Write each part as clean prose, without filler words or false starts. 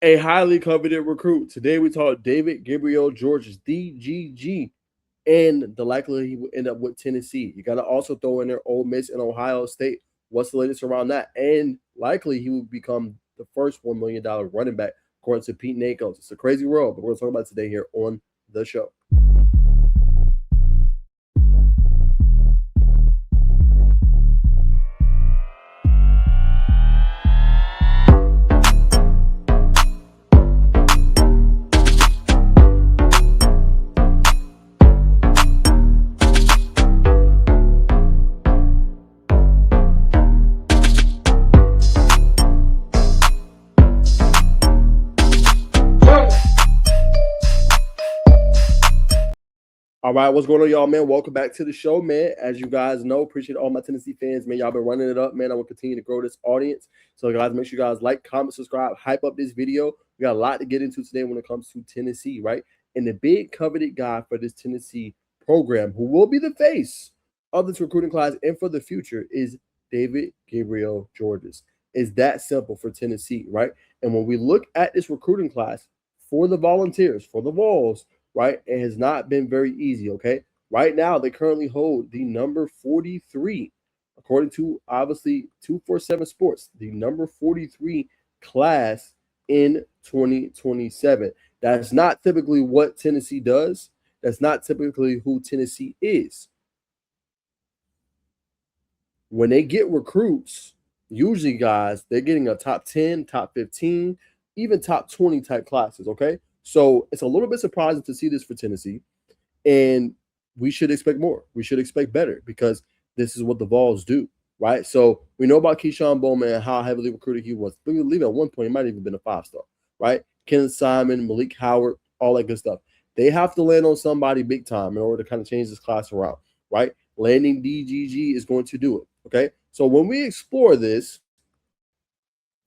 a highly coveted recruit. Today we talk David Gabriel Georges, DGG, and the likelihood he will end up with Tennessee. You got to also throw in there Ole Miss and Ohio State. What's the latest around that? And likely he will become the first $1 million running back, according to Pete Nakos. It's a crazy world, but we're going to talk about it today here on the show. All right, what's going on, y'all, man? Welcome back to the show, man. As you guys know, appreciate all my Tennessee fans, man. Y'all been running it up, man. I will continue to grow this audience. So, guys, make sure you guys like, comment, subscribe, hype up this video. We got a lot to get into today when it comes to Tennessee, right? And the big coveted guy for this Tennessee program, who will be the face of this recruiting class and for the future, is David Gabriel Georges. It's that simple for Tennessee, right? And when we look at this recruiting class for the Volunteers, for the Vols, right, it has not been very easy, okay? Right now, they currently hold the number 43, according to, obviously, 247 Sports, the number 43 class in 2027. That's not typically what Tennessee does. That's not typically who Tennessee is. When they get recruits, usually, guys, they're getting a top 10, top 15, even top 20 type classes, okay? So it's a little bit surprising to see this for Tennessee, and we should expect more. We should expect better because this is what the Vols do, right? So we know about Keyshawn Bowman and how heavily recruited he was. I believe at one point he might have even been a 5-star, right? Kenneth Simon, Malik Howard, all that good stuff. They have to land on somebody big time in order to kind of change this class around, right? Landing DGG is going to do it, okay? So when we explore this,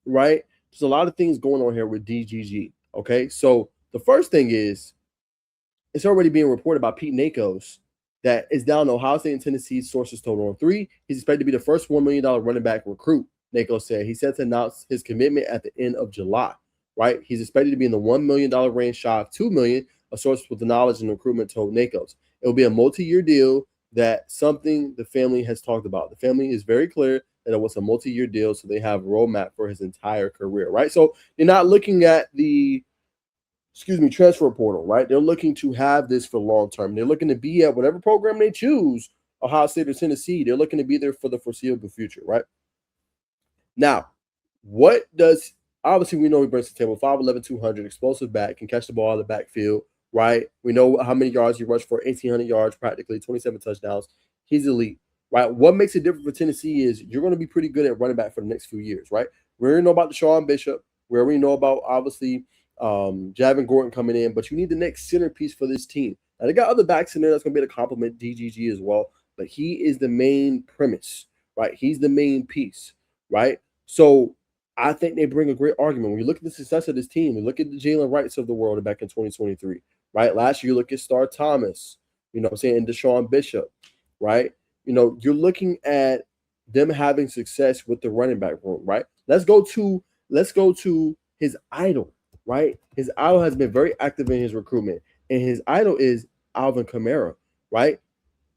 right, there's a lot of things going on here with DGG, okay? So the first thing is, it's already being reported by Pete Nakos that is down to Ohio State and Tennessee sources total on 3. He's expected to be the first $1 million running back recruit, Nakos said. He set to announce his commitment at the end of July, right? He's expected to be in the $1 million range, shy of $2 million, a source with the knowledge and recruitment told Nakos. It will be a multi-year deal, that something the family has talked about. The family is very clear that it was a multi-year deal, so they have a roadmap for his entire career, right? So they're not looking at the transfer portal, right? They're looking to have this for long term. They're looking to be at whatever program they choose, Ohio State or Tennessee. They're looking to be there for the foreseeable future, right? Now, what does, obviously we know he brings to the table 5'11", 200, explosive back, can catch the ball out of the backfield, right? We know how many yards he rushed for, 1,800 yards practically, 27 touchdowns. He's elite, right? What makes it different for Tennessee is you're going to be pretty good at running back for the next few years, right? We already know about Deshaun Bishop. We already know about, obviously, Javin Gordon coming in, but you need the next centerpiece for this team. Now, they got other backs in there that's going to be able to complement DGG as well, but he is the main premise, right? He's the main piece, right? So I think they bring a great argument. When you look at the success of this team, you look at the Jalen Wrights of the world back in 2023, right? Last year, you look at Star Thomas, you know what I'm saying, and Deshaun Bishop, right? You know, you're looking at them having success with the running back room, right? Let's go to his idol, right? His idol has been very active in his recruitment, and his idol is Alvin Kamara, right?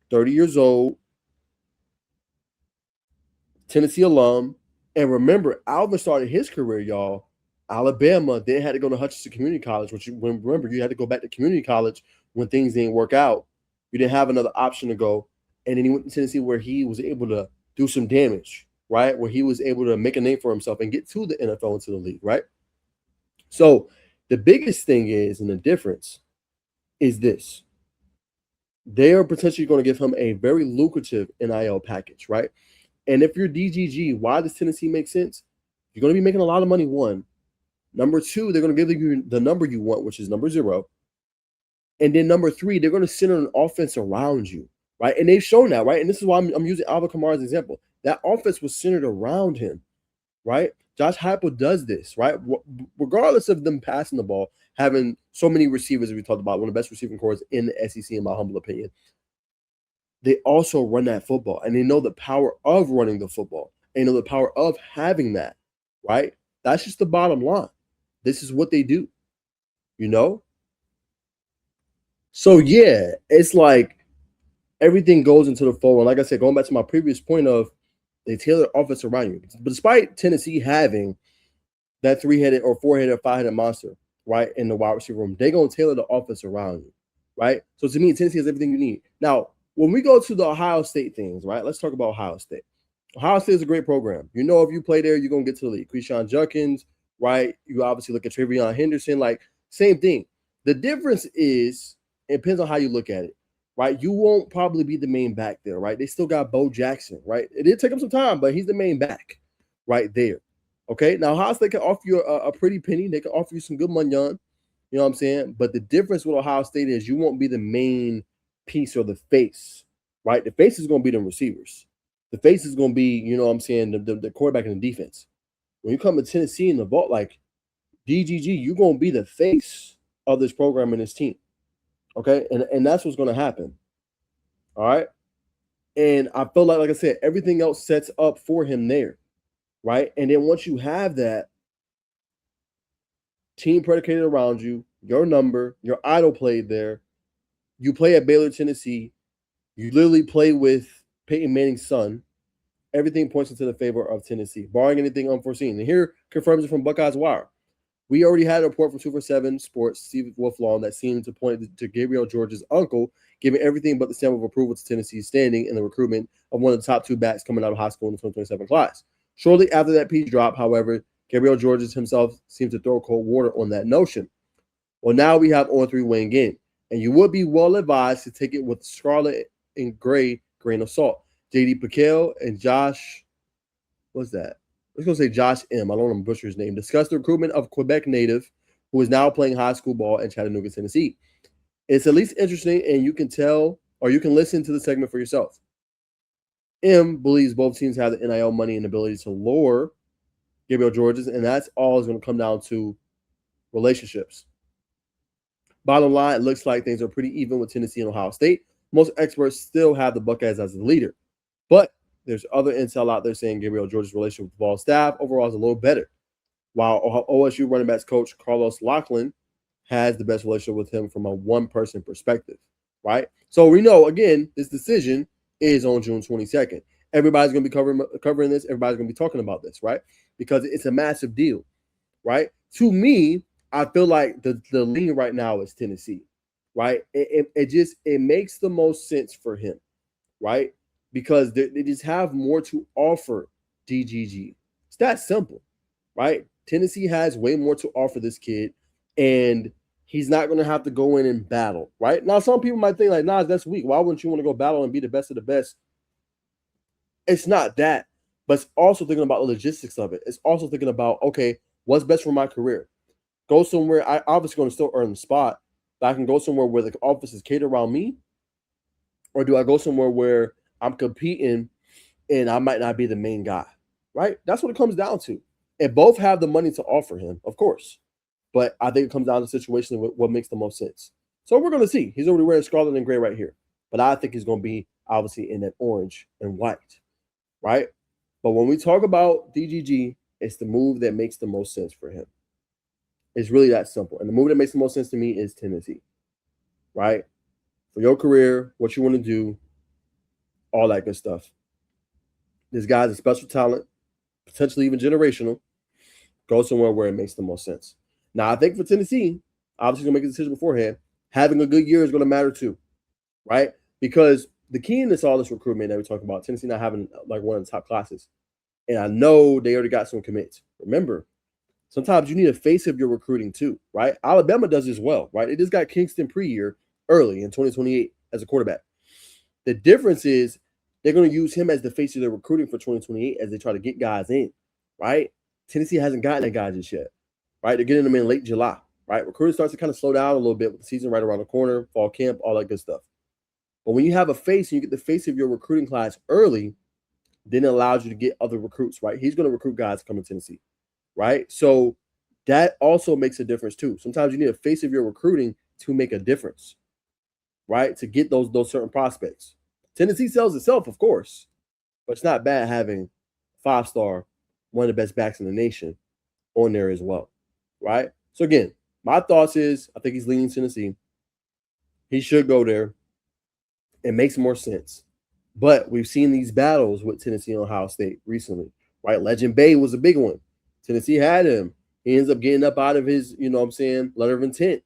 30 years old, Tennessee alum. And remember, Alvin started his career, y'all, Alabama, then had to go to Hutchinson Community College, remember, you had to go back to community college when things didn't work out. You didn't have another option to go. And then he went to Tennessee where he was able to do some damage, right? Where he was able to make a name for himself and get to the NFL and to the league, right? So the biggest thing is, and the difference is this. They are potentially going to give him a very lucrative NIL package, right? And if you're DGG, why does Tennessee make sense? You're going to be making a lot of money, one. Number two, they're going to give you the number you want, which is number 0. And then number 3, they're going to center an offense around you, right? And they've shown that, right? And this is why I'm using Alvin Kamara as an example. That offense was centered around him, right? Josh Heupel does this, right? Regardless of them passing the ball, having so many receivers, as we talked about, one of the best receiving corps in the SEC, in my humble opinion. They also run that football, and they know the power of running the football. They know the power of having that, right? That's just the bottom line. This is what they do, you know? So yeah, it's like everything goes into the fold. And like I said, going back to my previous point of they tailor offense around you. But despite Tennessee having that 3-headed or 4-headed or 5-headed monster, right, in the wide receiver room, they're going to tailor the offense around you, right? So to me, Tennessee has everything you need. Now, when we go to the Ohio State things, right, let's talk about Ohio State. Ohio State is a great program. You know, if you play there, you're going to get to the league. Quishon Judkins, right? You obviously look at Travion Henderson, like same thing. The difference is, it depends on how you look at it, right? You won't probably be the main back there, right? They still got Bo Jackson, right? It did take him some time, but he's the main back right there. Okay, now Ohio State can offer you a pretty penny. They can offer you some good money, you know what I'm saying? But the difference with Ohio State is you won't be the main piece or the face, right? The face is going to be the receivers. The face is going to be, you know what I'm saying, the quarterback and the defense. When you come to Tennessee in the vault, like DGG, you're going to be the face of this program and this team. Okay, and that's what's going to happen. All right. And I feel like I said, everything else sets up for him there. Right. And then once you have that team predicated around you, your number, your idol played there, you play at Baylor, Tennessee, you literally play with Peyton Manning's son, everything points into the favor of Tennessee, barring anything unforeseen. And here confirms it from Buckeyes Wire. We already had a report from 247 Sports, Steve Wolflaw, that seemed to point to Gabriel Georges' uncle giving everything but the stamp of approval to Tennessee's standing in the recruitment of one of the top 2 backs coming out of high school in the 2027 class. Shortly after that piece dropped, however, Gabriel Georges himself seemed to throw cold water on that notion. Well, now we have On3 weighing in, and you would be well advised to take it with scarlet and gray grain of salt. J.D. Piquel and Josh, what's that? Let's go say Josh M. I don't want to butcher his name. Discussed the recruitment of Quebec native who is now playing high school ball in Chattanooga, Tennessee. It's at least interesting, and you can tell or you can listen to the segment for yourself. M believes both teams have the NIL money and ability to lure Gabriel Georges, and that's all is going to come down to relationships. Bottom line, it looks like things are pretty even with Tennessee and Ohio State. Most experts still have the Buckeyes as the leader, but there's other intel out there saying Gabriel Georges' relationship with the Vols staff overall is a little better, while OSU running backs coach Carlos Lachlan has the best relationship with him from a one-person perspective, right? So we know, again, this decision is on June 22nd. Everybody's going to be covering this. Everybody's going to be talking about this, right? Because it's a massive deal, right? To me, I feel like the lean right now is Tennessee, right? It makes the most sense for him, right? Because they just have more to offer DGG. It's that simple, right? Tennessee has way more to offer this kid, and he's not going to have to go in and battle, right? Now, some people might think like, nah, that's weak. Why wouldn't you want to go battle and be the best of the best? It's not that, but it's also thinking about the logistics of it. It's also thinking about, okay, what's best for my career? Go somewhere. I obviously going to still earn the spot, but I can go somewhere where the office is catered around me, or do I go somewhere where I'm competing and I might not be the main guy, right? That's what it comes down to. And both have the money to offer him, of course. But I think it comes down to the situation of what makes the most sense. So we're going to see. He's already wearing scarlet and gray right here. But I think he's going to be obviously in that orange and white, right? But when we talk about DGG, it's the move that makes the most sense for him. It's really that simple. And the move that makes the most sense to me is Tennessee, right? For your career, what you want to do, all that good stuff. This guy's a special talent, potentially even generational. Go somewhere where it makes the most sense. Now, I think for Tennessee, obviously going to make a decision beforehand. Having a good year is going to matter too, right? Because the key in all this recruitment that we talk about, Tennessee not having like one of the top classes, and I know they already got some commits. Remember, sometimes you need a face of your recruiting too, right? Alabama does as well, right? It just got Kingston pre-year early in 2028 as a quarterback. The difference is they're going to use him as the face of their recruiting for 2028 as they try to get guys in, right? Tennessee hasn't gotten that guy just yet, right? They're getting them in late July, right? Recruiting starts to kind of slow down a little bit with the season right around the corner, fall camp, all that good stuff. But when you have a face and you get the face of your recruiting class early, then it allows you to get other recruits, right? He's going to recruit guys coming to Tennessee, right? So that also makes a difference too. Sometimes you need a face of your recruiting to make a difference, right? To get those certain prospects. Tennessee sells itself, of course, but it's not bad having 5-star, one of the best backs in the nation on there as well, right? So again, my thoughts is I think he's leaning Tennessee. He should go there. It makes more sense. But we've seen these battles with Tennessee and Ohio State recently, right? Legend Bay was a big one. Tennessee had him. He ends up getting up out of his, you know what I'm saying, letter of intent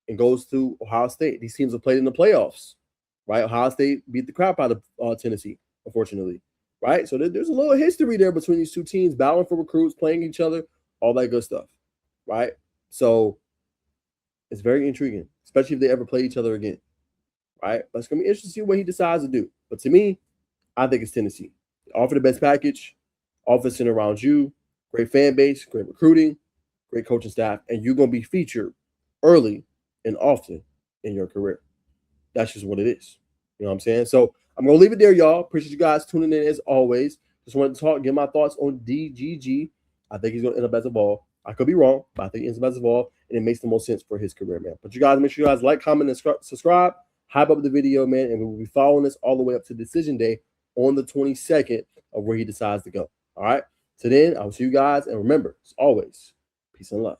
and goes to Ohio State. These teams have played in the playoffs, right? Ohio State beat the crap out of Tennessee, unfortunately, right? So there's a little history there between these two teams, battling for recruits, playing each other, all that good stuff, right? So it's very intriguing, especially if they ever play each other again, right? But it's going to be interesting to see what he decides to do. But to me, I think it's Tennessee. Offer the best package, offense centered around you, great fan base, great recruiting, great coaching staff, and you're going to be featured early and often in your career. That's just what it is. You know what I'm saying? So I'm going to leave it there, y'all. Appreciate you guys tuning in as always. Just wanted to talk, get my thoughts on DGG. I think he's going to end up as a Vol. I could be wrong, but I think he ends up as a Vol, and it makes the most sense for his career, man. But you guys, make sure you guys like, comment, and subscribe. Hype up the video, man, and we will be following this all the way up to decision day on the 22nd of where he decides to go. All right? So then, I will see you guys, and remember, as always, peace and love.